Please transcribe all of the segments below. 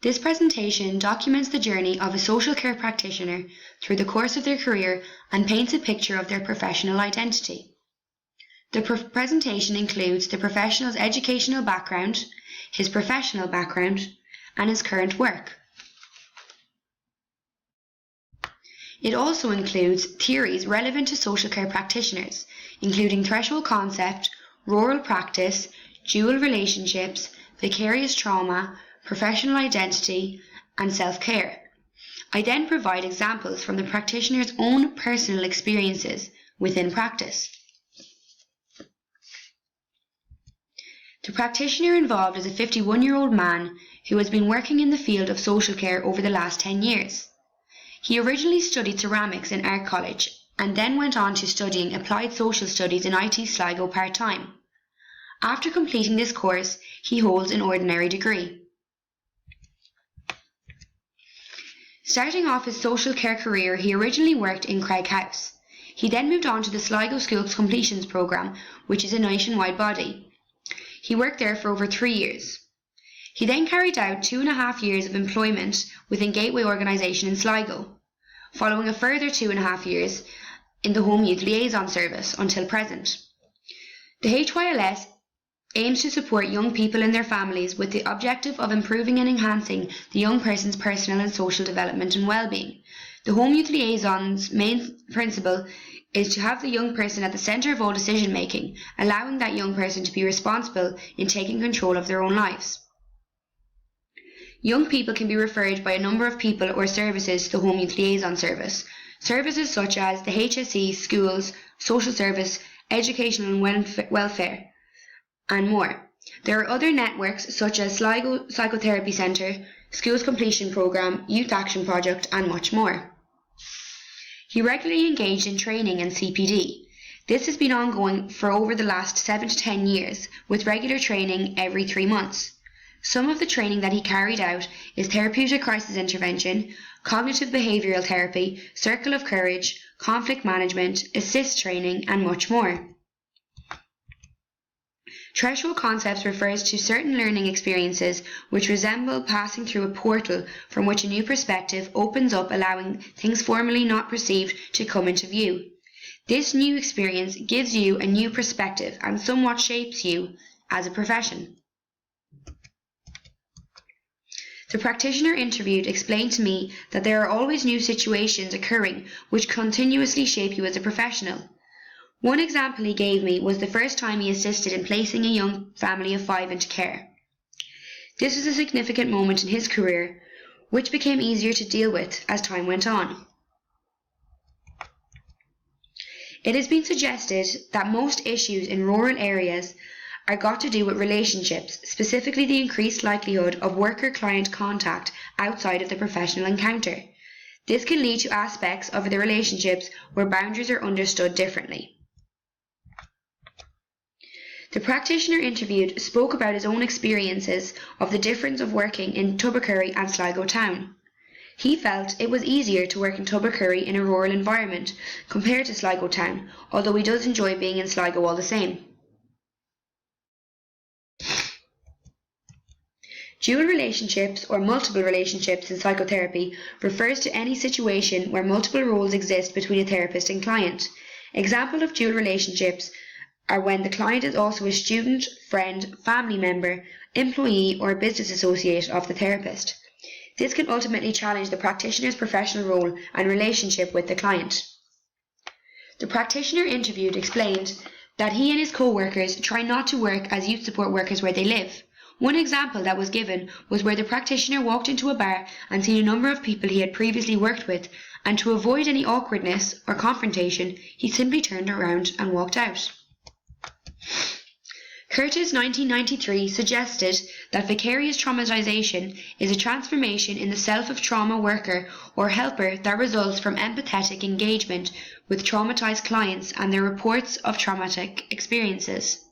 This presentation documents the journey of a social care practitioner through the course of their career and paints a picture of their professional identity. The presentation includes the professional's educational background, his professional background, and his current work. It also includes theories relevant to social care practitioners, including threshold concept, rural practice, dual relationships, vicarious trauma, professional identity, and self-care. I then provide examples from the practitioner's own personal experiences within practice. The practitioner involved is a 51-year-old man who has been working in the field of social care over the last 10 years. He originally studied ceramics in Art College and then went on to studying applied social studies in IT Sligo part-time. After completing this course, he holds an ordinary degree. Starting off his social care career, he originally worked in Craig House. He then moved on to the Sligo Schools Completions Programme, which is a nationwide body. He worked there for over 3 years. He then carried out 2.5 years of employment within Gateway Organisation in Sligo, following a further 2.5 years in the Home Youth Liaison Service until present. The HYLS aims to support young people and their families with the objective of improving and enhancing the young person's personal and social development and well-being. The Home Youth Liaison's main principle is to have the young person at the centre of all decision-making, allowing that young person to be responsible in taking control of their own lives. Young people can be referred by a number of people or services to the Home Youth Liaison Service. Services such as the HSE, schools, social service, educational and welfare, and more. There are other networks such as Sligo Psychotherapy Centre, Schools Completion Programme, Youth Action Project, and much more. He regularly engaged in training and CPD. This has been ongoing for over the last 7 to 10 years, with regular training every 3 months. Some of the training that he carried out is therapeutic crisis intervention, cognitive behavioural therapy, circle of courage, conflict management, assist training, and much more. Threshold concepts refers to certain learning experiences which resemble passing through a portal from which a new perspective opens up, allowing things formerly not perceived to come into view. This new experience gives you a new perspective and somewhat shapes you as a profession. The practitioner interviewed explained to me that there are always new situations occurring which continuously shape you as a professional. One example he gave me was the first time he assisted in placing a young family of 5 into care. This was a significant moment in his career, which became easier to deal with as time went on. It has been suggested that most issues in rural areas are got to do with relationships, specifically the increased likelihood of worker-client contact outside of the professional encounter. This can lead to aspects of the relationships where boundaries are understood differently. The practitioner interviewed spoke about his own experiences of the difference of working in Tubbercurry and Sligo town. He felt it was easier to work in Tubbercurry in a rural environment compared to Sligo town, although he does enjoy being in Sligo all the same. Dual relationships or multiple relationships in psychotherapy refers to any situation where multiple roles exist between a therapist and client. Examples of dual relationships are when the client is also a student, friend, family member, employee, or business associate of the therapist. This can ultimately challenge the practitioner's professional role and relationship with the client. The practitioner interviewed explained that he and his co-workers try not to work as youth support workers where they live. One example that was given was where the practitioner walked into a bar and seen a number of people he had previously worked with, and to avoid any awkwardness or confrontation, he simply turned around and walked out. Curtis 1993 suggested that vicarious traumatization is a transformation in the self of trauma worker or helper that results from empathetic engagement with traumatized clients and their reports of traumatic experiences.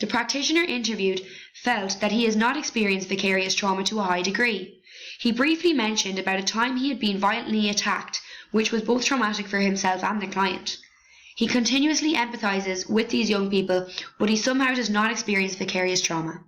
The practitioner interviewed felt that he has not experienced vicarious trauma to a high degree. He briefly mentioned about a time he had been violently attacked, which was both traumatic for himself and the client. He continuously empathizes with these young people, but he somehow does not experience vicarious trauma.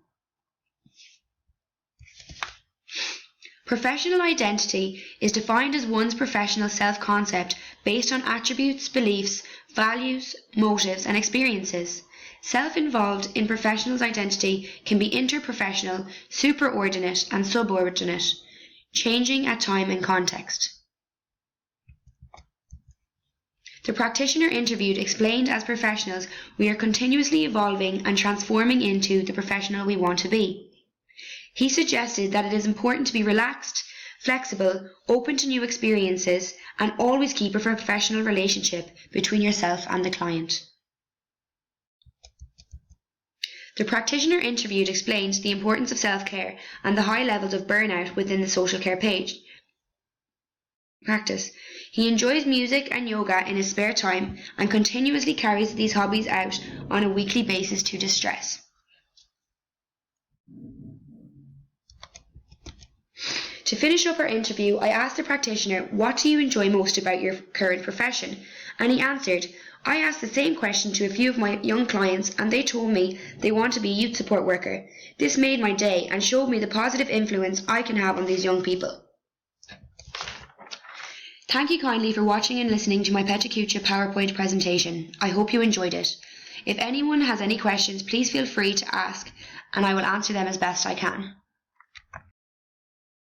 Professional identity is defined as one's professional self-concept based on attributes, beliefs, values, motives, and experiences. Self-involved in professional's identity can be interprofessional, superordinate, and subordinate, changing at time and context. The practitioner interviewed explained as professionals, we are continuously evolving and transforming into the professional we want to be. He suggested that it is important to be relaxed, flexible, open to new experiences, and always keep a professional relationship between yourself and the client. The practitioner interviewed explained the importance of self-care and the high levels of burnout within the social care practice. He enjoys music and yoga in his spare time and continuously carries these hobbies out on a weekly basis to distress. To finish up our interview, I asked the practitioner, what do you enjoy most about your current profession? And he answered, I asked the same question to a few of my young clients and they told me they want to be a youth support worker. This made my day and showed me the positive influence I can have on these young people. Thank you kindly for watching and listening to my Petacucha PowerPoint presentation. I hope you enjoyed it. If anyone has any questions, please feel free to ask and I will answer them as best I can.